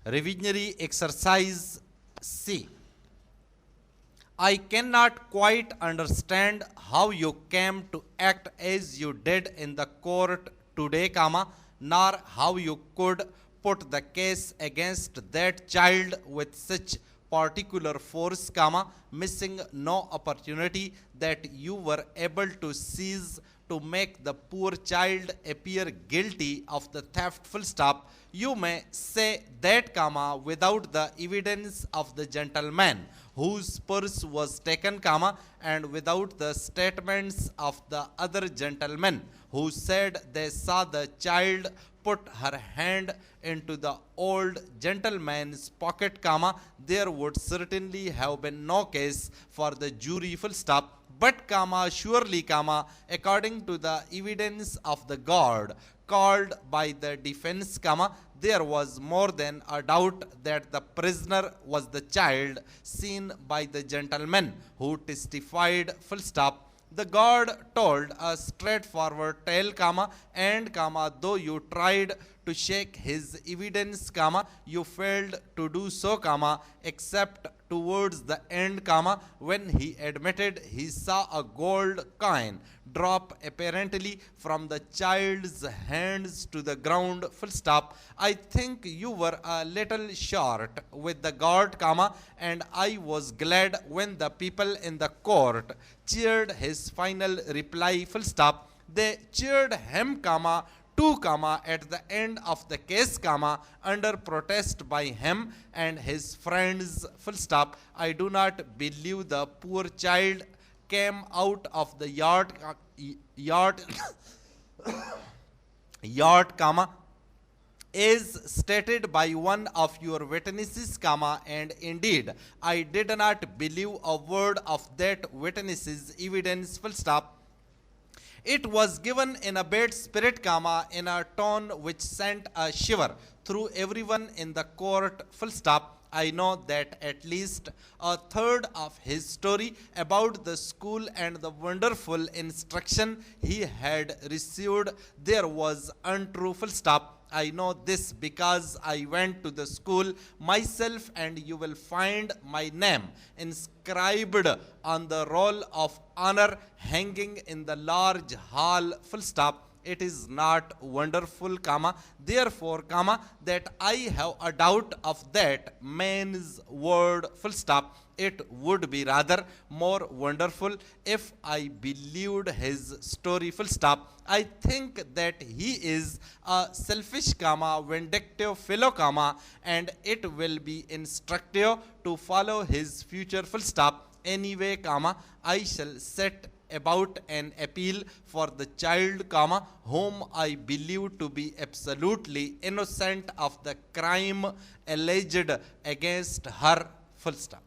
Revisionary Exercise C. I cannot quite understand how you came to act as you did in the court today, nor how you could put the case against that child with such particular force, missing no opportunity that you were able to seize to make the poor child appear guilty of the theft, full stop. You may say that, without the evidence of the gentleman whose purse was taken, and without the statements of the other gentlemen who said they saw the child put her hand into the old gentleman's pocket, there would certainly have been no case for the jury, full stop. But, surely, according to the evidence of the guard called by the defense, there was more than a doubt that the prisoner was the child seen by the gentleman who testified, full stop. The guard told a straightforward tale, and, though you tried to shake his evidence, you failed to do so, except towards the end, when he admitted he saw a gold coin drop apparently from the child's hands to the ground, full stop. I think you were a little short with the guard, and I was glad when the people in the court cheered his final reply, full stop. They cheered him, too, at the end of the case, under protest by him and his friends, full stop. I do not believe the poor child came out of the yard, as stated by one of your witnesses, and indeed I did not believe a word of that witness's evidence, full stop. It was given in a bad spirit, in a tone which sent a shiver through everyone in the court, full stop. I know that at least a third of his story about the school and the wonderful instruction he had received there was untrue, full stop. I know this because I went to the school myself, and you will find my name inscribed on the roll of honor hanging in the large hall, full stop. It is not wonderful, therefore, that I have a doubt of that man's word, full stop. It would be rather more wonderful if I believed his story, full stop. I think that he is a selfish, vindictive fellow, and it will be instructive to follow his future, full stop. Anyway, I shall set about an appeal for the child, whom I believe to be absolutely innocent of the crime alleged against her, full stop.